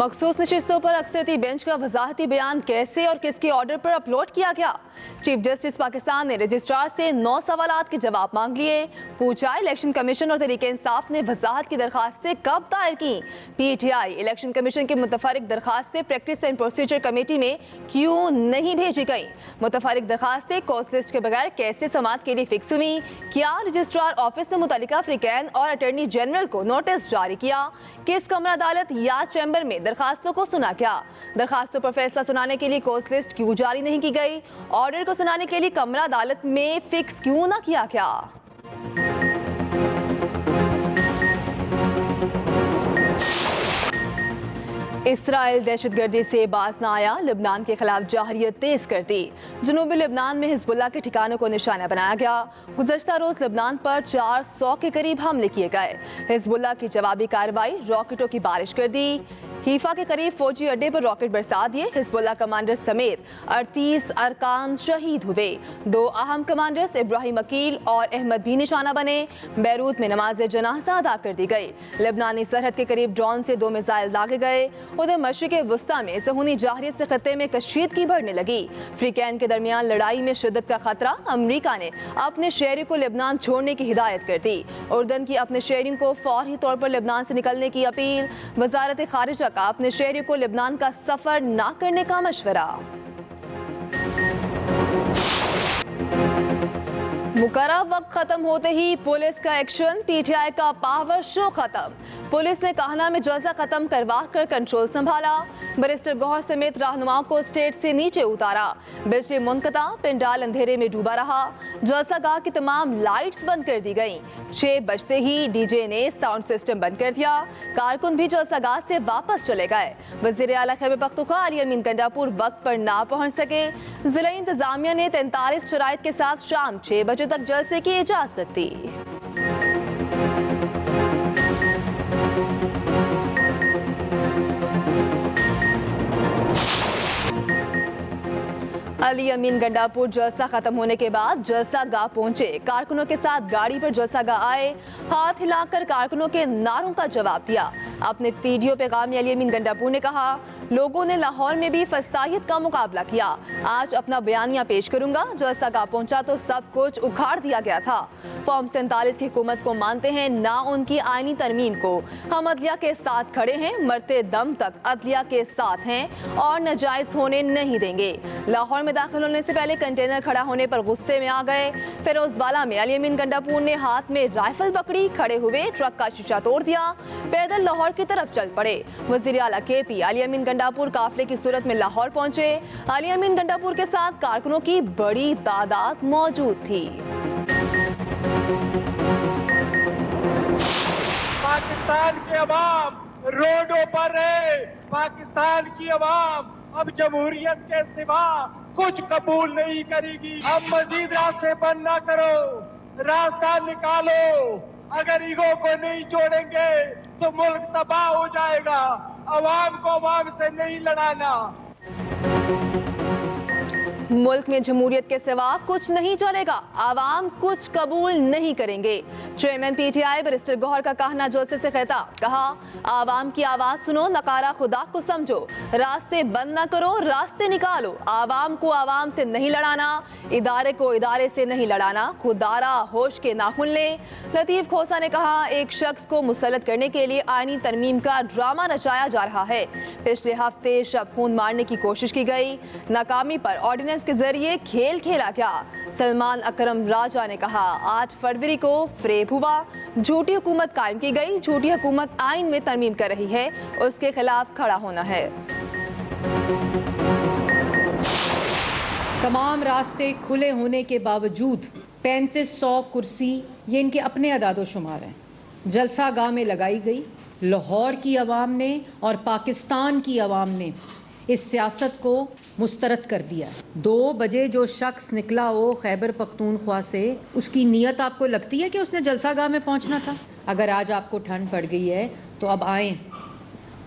मखसूस नशिस्तों पर अक्सरती बेंच का वजाहती बयान कैसे और किसके ऑर्डर पर अपलोड किया गया। चीफ जस्टिस पाकिस्तान ने रजिस्ट्रार से 9 सवालात के जवाब मांग लिए। पूछा, इलेक्शन कमीशन और तहरीक इंसाफ ने वजाहत की दरखास्तें कब दायर की। PTI, इलेक्शन कमीशन की मुतफरिक दरखास्तें प्रैक्टिस एंड प्रोसीजर कमेटी में क्यों नहीं भेजी गई। मुतफरिक दरखास्तें कॉस्ट लिस्ट के बगैर कैसे समाअत के लिए फिक्स हुई। क्या रजिस्ट्रार ऑफिस ने मुतल्लिका फ्रीकैन और अटॉर्नी जनरल को नोटिस जारी किया। किस कमरा अदालत या चैम्बर में दरखास्तों को सुना गया। दरखास्तों पर फैसला सुनाने के लिए कॉस्ट लिस्ट क्यों जारी नहीं की गई। ऑर्डर को सुनाने के लिए कमरा अदालत में फिक्स क्यों ना किया गया। इसराइल दहशतगर्दी से बाज न आया, लिबनान के खिलाफ जाहरियत तेज कर दी। जनूबी लिबनान में हिजबुल्लाह के ठिकानों को निशाना बनाया गया। गुज़श्ता रोज लिबनान पर 400 के करीब हमले किए गए। हिजबुल्लाह की जवाबी कार्रवाई रॉकेटों की बारिश कर दी। हीफा के करीब फौजी अड्डे पर रॉकेट बरसा दिए। हिजबुल्लाह कमांडर समेत 38 अरकान शहीद हुए। 2 अहम कमांडर्स इब्राहिम अकील और अहमद भी निशाना बने। बैरूत में नमाज जनाजा अदा कर दी गई। लिबनानी सरहद के करीब ड्रोन से 2 मिसाइल दागे गए। उधर मशरिक वस्ता में सहूनी जाहरियत से खत्ते में कशीदगी बढ़ने लगी। फ्रीकैन के दरमियान लड़ाई में शिद्दत का खतरा। अमरीका ने अपने शहरियों को लिबनान छोड़ने की हिदायत कर दी। उर्दन की अपने शहरियों को फौरी तौर पर लिबनान से निकलने की अपील। वजारत खारिजा का अपने शहरियों को लिबनान का सफर ना करने का मशवरा। मुकर्रर वक्त खत्म होते ही पुलिस का एक्शन। PTI का पावर शो खत्म। पुलिस ने काहना में जलसा खत्म करवा कर कंट्रोल संभाला। बैरिस्टर गौहर समेत रहनुमाओं को स्टेज से नीचे उतारा। बिजली मुनक़ता, पंडाल अंधेरे में डूबा रहा। जलसा गाह की तमाम लाइट्स बंद कर दी गईं। 6 बजते ही DJ ने साउंड सिस्टम बंद कर दिया। कारकुन भी जलसा गाह से वापस चले गए। वज़ीर आला खैबर पख्तूनख्वा अली अमीन गंडापुर वक्त पर ना पहुंच सके। जिला इंतजामिया ने 43 शराइत के साथ शाम 6 बजे तक जलसे की इजाजत दी। अली अमीन गंडापुर जलसा खत्म होने के बाद जलसा गाह पहुंचे। कारकुनों के साथ गाड़ी पर जलसा गाह आए। हाथ हिलाकर कारकुनों के नारों का जवाब दिया। अपने वीडियो पैगाम में अली अमीन गंडापुर ने कहा, लोगों ने लाहौर में भी फस्ताहियत का मुकाबला किया। आज अपना बयानिया पेश करूंगा। जलसा गाह पहुंचा तो सब कुछ उखाड़ दिया गया था। फॉर्म 47 की हुकूमत को मानते हैं, ना उनकी आईनी तरमीम को। हम अदलिया के साथ खड़े हैं, मरते दम तक अदलिया के साथ हैं और नाजायज होने नहीं देंगे। लाहौर में दाखिल होने से पहले कंटेनर खड़ा होने पर गुस्से में आ गए। फिरोजवाला में अली अमीन गंडापुर ने हाथ में राइफल पकड़ी, खड़े हुए ट्रक का शीशा तोड़ दिया। पैदल लाहौर की तरफ चल पड़े। वज़ीर आला KP अली अमीन गंडापुर काफिले की सूरत में लाहौर पहुंचे। अली अमीन गंडापुर के साथ कारकुनों की बड़ी तादाद मौजूद थी। पाकिस्तान की अवाम रोडों पर है। पाकिस्तान की अवाम अब जमहूरियत के सिवा कुछ कबूल नहीं करेगी। अब मजीद रास्ते बंद ना करो, रास्ता निकालो। अगर ईगो को नहीं जोड़ेंगे तो मुल्क तबाह हो जाएगा। अवाम को अवाम से नहीं लड़ाना। मुल्क में जमहूरियत के सिवा कुछ नहीं चलेगा। आवाम कुछ कबूल नहीं करेंगे। चेयरमैन PTI बैरिस्टर गौहर का कहना जलसे से खिताब। कहा, आवाम की आवाज सुनो, नकारा खुदा को समझो। रास्ते बंद न करो, रास्ते निकालो। आवाम को आवाम से नहीं लड़ाना, इदारे को इदारे से नहीं लड़ाना। खुदारा होश के नाखुन ले। लतीफ खोसा ने कहा, एक शख्स को मुसल्लत करने के लिए आईनी तरमीम का ड्रामा रचाया जा रहा है। पिछले हफ्ते शब खून मारने की कोशिश की गई। नाकामी पर ऑर्डिनेंस के जरिए खेल खेला गया। सलमान अकरम राजा ने कहा, 8 फरवरी को फ्रेब हुआ। झूठी हुकूमत कायम की गई। झूठी हुकूमत आइन में तरमीम कर रही है, उसके खिलाफ खड़ा होना है। तमाम रास्ते खुले होने के बावजूद 3500 कुर्सी, ये इनके अपने अदादोशुमार हैं, जलसा गाह में लगाई गई। लाहौर की आवाम ने और पाकिस्तान की आवाम ने इस सियासत को मुस्तरद कर दिया। 2 बजे जो शख्स निकला हो खैबर पख्तूनख्वा से, उसकी नीयत आपको लगती है कि उसने जलसा गाह में पहुंचना था? अगर आज आपको ठंड पड़ गई है तो अब आएँ,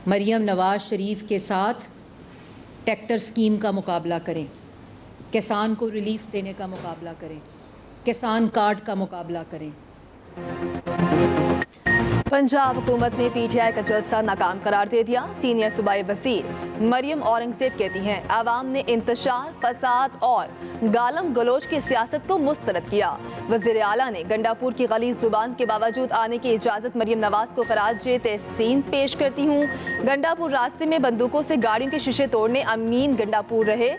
मरियम नवाज शरीफ के साथ ट्रैक्टर स्कीम का मुकाबला करें, किसान को रिलीफ देने का मुकाबला करें, किसान कार्ड का मुकाबला करें। पंजाब हुकूमत ने पीटीआई का जलसा नाकाम करार दे दिया। सीनियर सूबाई वजीर मरियम औरंगजेब कहती हैं आवाम ने इंतशार, फसाद और गालम गलोच की सियासत को मुस्तरद किया। वजीर आला ने गंडापुर की गलीज जुबान के बावजूद आने की इजाज़त मरियम नवाज को खराज तहसीन पेश करती हूँ। गंडापुर रास्ते में बंदूकों से गाड़ियों के शीशे तोड़ने अमीन गंडापुर रहे,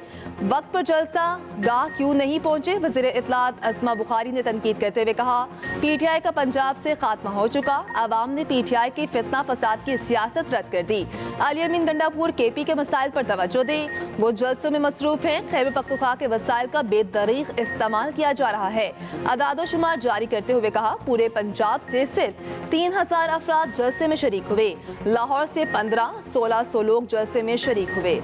वक्त पर जलसा गाह क्यों नहीं पहुंचे। वजीर इत्तलात अस्मा बुखारी ने तनकीद करते हुए कहा पीटीआई का पंजाब से खात्मा हो चुका, आवाम ने पीटीआई की फितना फसाद की सियासत रद्द कर दी। अली अमीन गंडापुर केपी के मसाइल पर तवज्जो दें, वो जलसों में मसरूफ हैं। खैबर पख्तूनख्वा के वसाइल का बेदरीग इस्तेमाल किया जा रहा है। अदादोशुमार जारी करते हुए कहा पूरे पंजाब से सिर्फ 3000 अफराद जलसे में शरीक हुए, लाहौर से 1500-1600 लोग जलसे में शरीक हुए।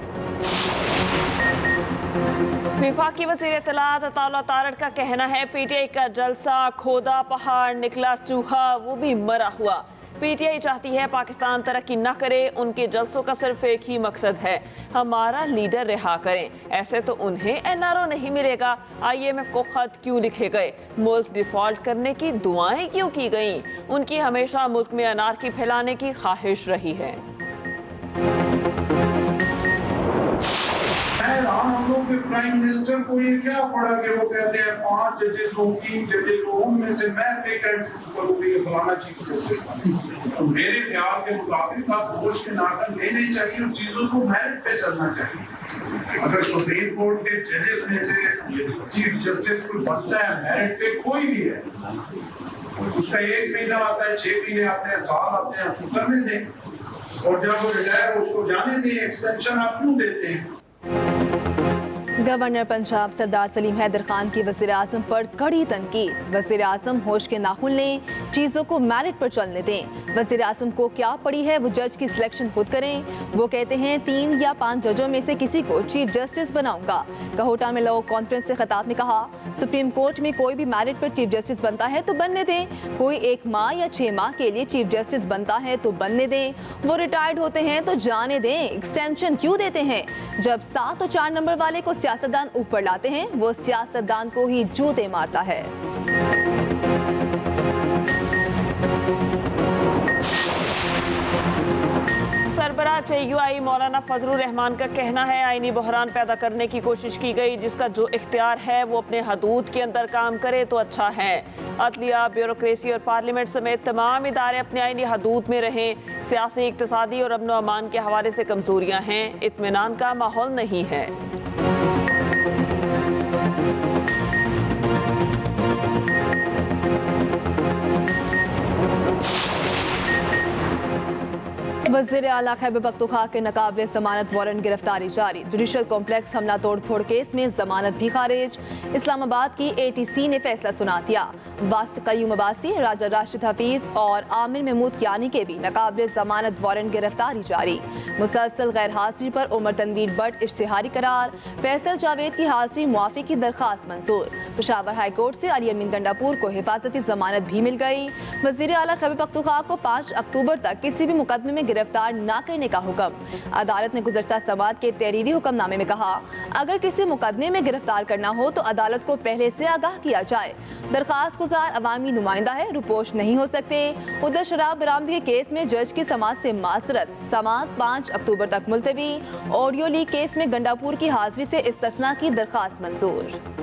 वफाकी वज़ीर इत्तलात अताउल्लाह तारड़ का कहना है पीटीआई का जलसा खोदा पहाड़ निकला चूहा, वो भी मरा हुआ। पीटीआई चाहती है पाकिस्तान तरक्की न करे, उनके जलसों का सिर्फ एक ही मकसद है हमारा लीडर रिहा करें। ऐसे तो उन्हें एनआरओ नहीं मिलेगा। IMF को खत क्यों लिखे गए, मुल्क डिफॉल्ट करने की दुआएं क्यों की गईं? उनकी हमेशा मुल्क में अनारकी फैलाने की ख्वाहिश रही है। हम लोग के प्राइम मिनिस्टर को ये क्या पड़ा कि वो कहते हैं 5 जजेस हो, 3 जजेस हो, उनमें से मैं वेकेंट चूज करूंगी ये फलाना चीफ जस्टिस बने। तो मेरे ख्याल के मुताबिक आप होश के नाटक लेने चाहिए और चीजों को मेरिट पे चलना चाहिए। अगर सुप्रीम कोर्ट के जजेस में से चीफ जस्टिस कोई बनता है मेरिट पे, कोई भी है, उसका 1 महीना आता है, 6 महीने आते हैं, साल आते हैं, उसको करने दें। और जब वो रिटायर हो उसको जाने दें। एक्सटेंशन आप क्यों देते हैं? गवर्नर पंजाब सरदार सलीम हैदर खान की वज़ीर आज़म पर कड़ी तनकीद। वज़ीर आज़म होश के नाखून लें, चीज़ों को मेरिट पर चलने दें। वज़ीर आज़म को क्या पड़ी है वो जज की सिलेक्शन खुद करें। वो कहते हैं 3 या 5 जजों में से किसी को चीफ जस्टिस बनाऊंगा। कहोटा में लॉ कॉन्फ्रेंस से खिताब में कहा सुप्रीम कोर्ट में कोई भी मेरिट पर चीफ जस्टिस बनता है तो बनने दें। कोई 1 माह या 6 माह के लिए चीफ जस्टिस बनता है तो बनने दें। वो रिटायर्ड होते हैं तो जाने दें। एक्सटेंशन क्यों देते हैं? जब 7 और 4 नंबर वाले को सियासतदान ऊपर लाते हैं, वो सियासतदान को ही जूते मारता है। सरबराह CUI मौलाना फजलुर रहमान का कहना है आईनी बहरान पैदा करने की कोशिश की गई, जिसका जो इख्तियार है वो अपने हदूद के अंदर काम करे तो अच्छा है। अदलिया, ब्यूरोक्रेसी और पार्लियामेंट समेत तमाम इदारे अपने आईनी हदूद में रहें। सियासी, इक्तिसादी और अमन व अमान के हवाले से कमजोरियां हैं, इत्मीनान का माहौल नहीं है। वज़ीर आला खैबर पख्तूनख्वा के नाकाबिले ज़मानत वारंट गिरफ्तारी जारी। जुडिशल कॉम्प्लेक्स हमला तोड़ फोड़ केस में जमानत भी खारिज। इस्लामाबाद की ATC ने फैसला सुना दिया। वासिक़ क़य्यूम अब्बासी, राजा राशिद हफीज और आमिर महमूद कियानी के भी नाकाबिले ज़मानत वारंट गिरफ्तारी जारी। मुसलसल गैर हाजिरी पर उमर तनवीर भट्ट इश्तिहारी करार। फैसल जावेद की हाजिरी मुआफ़ी की दरख्वास्त मंजूर। पेशावर हाई कोर्ट से अली अमीन गंडापुर को हिफाजती जमानत भी मिल गई। वज़ीर आला खैबर पख्तूनख्वा को 5 अक्टूबर तक किसी भी मुकदमे में गिरफ्तार न करने का हुक्म। अदालत ने गुज़श्ता समात के तहरीरी हुक्मनामे में कहा अगर किसी मुकदमे में गिरफ्तार करना हो तो अदालत को पहले से आगाह किया जाए। दरखास्त गुजार अवामी नुमाइंदा है, रुपोश नहीं हो सकते। उधर शराब बरामदगी केस में जज की समात से मासरत, समात 5 अक्टूबर तक मुलतवी। ऑडियो लीक केस में गंडापुर की हाजिरी से इस्तिस्ना की दरखास्त मंजूर।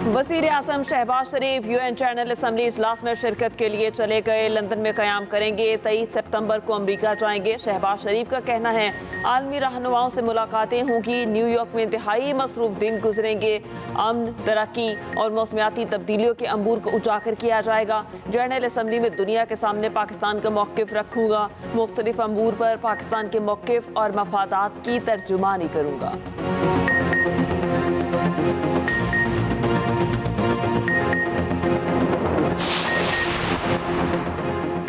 वज़ीर आज़म शहबाज शरीफ UN जनरल असम्बली इजलास में शिरकत के लिए चले गए। लंदन में क़याम करेंगे। 23 सितंबर को अमरीका जाएंगे। शहबाज शरीफ का कहना है आलमी रहनुमाओं से मुलाकातें होंगी। न्यूयॉर्क में इंतहाई मसरूफ दिन गुजरेंगे। अमन, तरक्की और मौसमियाती तब्दीलियों के अंबूर को उजागर किया जाएगा। जनरल असम्बली में दुनिया के सामने पाकिस्तान का मौक़िफ़ रखूँगा। मुख्तलिफ अंबूर पर पाकिस्तान के मौक़िफ़ और मफादात की तर्जुमानी करूँगा।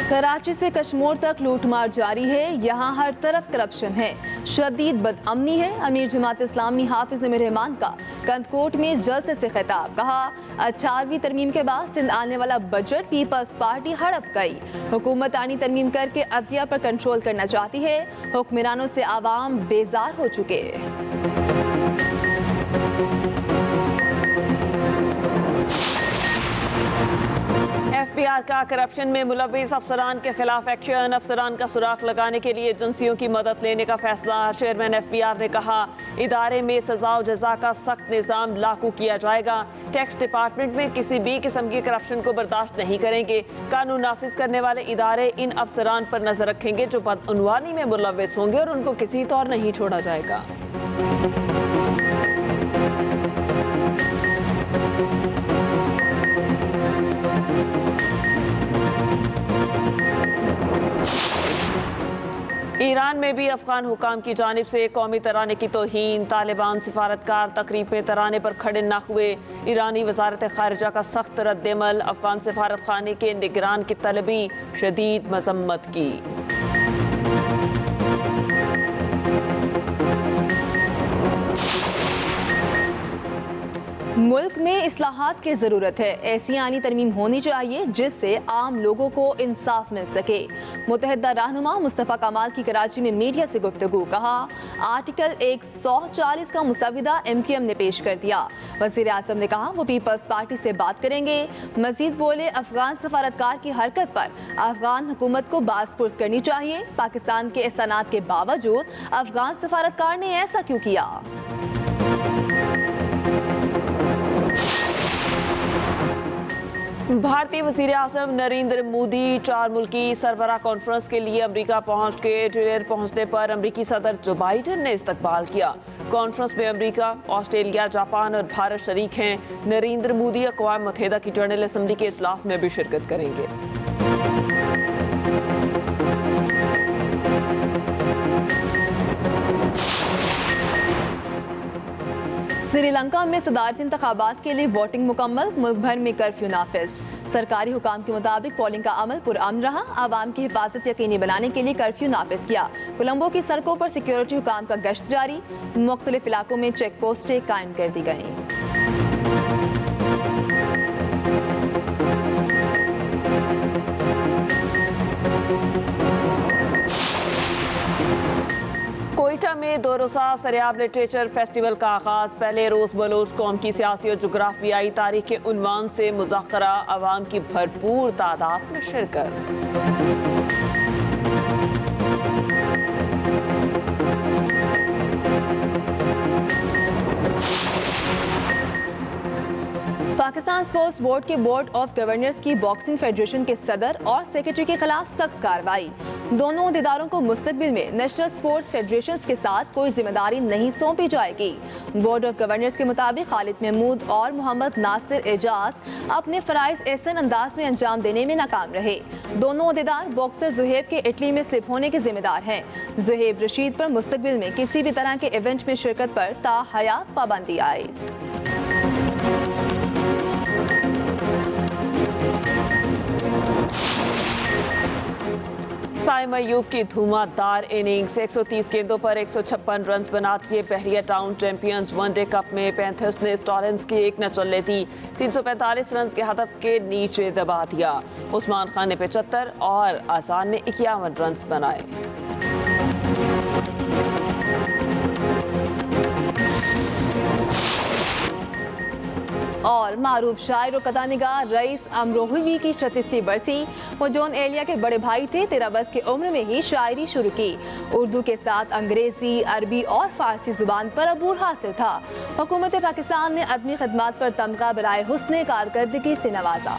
कराची से कश्मीर तक लूटमार जारी है। यहाँ हर तरफ करप्शन है, शदीद बदअमनी है। अमीर जमात इस्लामी हाफिज नमीर रहमान का कंदकोट में जलसे से खिताब। कहा 18वीं तरमीम के बाद सिंध आने वाला बजट पीपल्स पार्टी हड़प गई। हुकूमत आनी तरमीम करके अदलिया पर कंट्रोल करना चाहती है। हुक्मरानों से आवाम बेजार हो चुके। FBI का करप्शन में मुलविस अफसरान के खिलाफ एक्शन, अफसरान का सुराग लगाने के लिए एजेंसियों की मदद लेने का फैसला। चेयरमैन FBI ने कहा इदारे में सजा और जजा का सख्त निज़ाम लागू किया जाएगा। टैक्स डिपार्टमेंट में किसी भी किस्म की करप्शन को बर्दाश्त नहीं करेंगे। कानून नाफिज करने वाले इदारे इन अफसरान पर नजर रखेंगे जो बदअनवानी में मुलविस होंगे और उनको किसी तौर नहीं छोड़ा जाएगा। ईरान में भी अफगान हुकाम की जानिब से कौमी तराने की तौहीन, तालिबान सिफारतकार तकरीब में तराने पर खड़े न हुए। ईरानी वजारत खारिजा का सख्त रद्दअमल, अफगान सिफारत खाने के निगरान की तलबी, शदीद मजम्मत की। मुल्क में इस्लाहात की ज़रूरत है। ऐसी आईनी तरमीम होनी चाहिए जिससे आम लोगों को इंसाफ मिल सके। मुत्तहिदा रहनुमा मुस्तफ़ा कमाल की कराची में मीडिया से गुफ्तगू, कहा आर्टिकल 140 का मुसविदा MQM ने पेश कर दिया। वज़ीर आज़म ने कहा वो पीपल्स पार्टी से बात करेंगे। मजीद बोले अफगान सफारतकार की हरकत पर अफगान हुकूमत को बाज़पुर्स करनी चाहिए। पाकिस्तान के एहसानात के बावजूद अफगान सफारतकार ने ऐसा क्यों किया? भारतीय वज़ीर आज़म नरेंद्र मोदी 4 मुल्की सरबराह कॉन्फ्रेंस के लिए अमेरिका पहुंच के ट्विटर पहुंचने पर अमेरिकी सदर जो बाइडन ने इस्तकबाल किया। कॉन्फ्रेंस में अमेरिका, ऑस्ट्रेलिया, जापान और भारत शरीक हैं। नरेंद्र मोदी अक़वाम मुत्तहिदा की जनरल असम्बली के इजलास में भी शिरकत करेंगे। श्रीलंका में सदारती इंतखाबात के लिए वोटिंग मुकम्मल, मुल्क भर में कर्फ्यू नाफिज। सरकारी हुकाम के मुताबिक पोलिंग का अमल पुरअमन रहा। आवाम की हिफाजत यकीनी बनाने के लिए कर्फ्यू नाफिज किया। कोलंबो की सड़कों पर सिक्योरिटी हुकाम का गश्त जारी। मुख्तलिफ इलाकों में चेक पोस्टें कायम कर दी गईं। कोयटा में 2 रोज़ा सरियाब लिटरेचर फेस्टिवल का आगाज। पहले रोज बलोच कौम की सियासी और जोग्राफियाई तारीख के उन्वान से मुज़ाकरा, अवाम की भरपूर तादाद में शिरकत। पाकिस्तान स्पोर्ट्स बोर्ड के बोर्ड ऑफ गवर्नर्स की बॉक्सिंग फेडरेशन के सदर और सेक्रेटरी के खिलाफ सख्त कार्रवाई। दोनों अहदेदारों को मुस्तकबिल में नेशनल स्पोर्ट्स फेडरेशन के साथ कोई जिम्मेदारी नहीं सौंपी जाएगी। बोर्ड ऑफ गवर्नर्स के मुताबिक खालिद महमूद और मोहम्मद नासिर एजाज अपने फराइज एहसन अंदाज में अंजाम देने में नाकाम रहे। दोनों अहदेदार बॉक्सर जुहेब के इटली में स्लिप होने के जिम्मेदार हैं। जुहेब रशीद पर मुस्तकबिल में किसी भी तरह के इवेंट में शिरकत पर ताहयात पाबंदी आई। साइम अयूब की धुआंधार इनिंग्स, 130 गेंदों पर 156 रन बना दिए। बहरिया टाउन चैंपियंस वनडे कप में पैंथर्स ने स्टॉलिंस की एक न चलने दी। 345 रन के हदफ के नीचे दबा दिया। उस्मान खान ने 75 और आसान ने 51 रन बनाए। और मारूफ शायर और कथानिगार रईस अमरोही की 36वीं बरसी। वो जॉन एलिया के बड़े भाई थे। 13 वर्ष की उम्र में ही शायरी शुरू की। उर्दू के साथ अंग्रेजी, अरबी और फारसी जुबान पर अबूर हासिल था। हुकूमत पाकिस्तान ने अदमी खदमात पर तमगा बराए हुस्ने कारकर्दगी से नवाजा।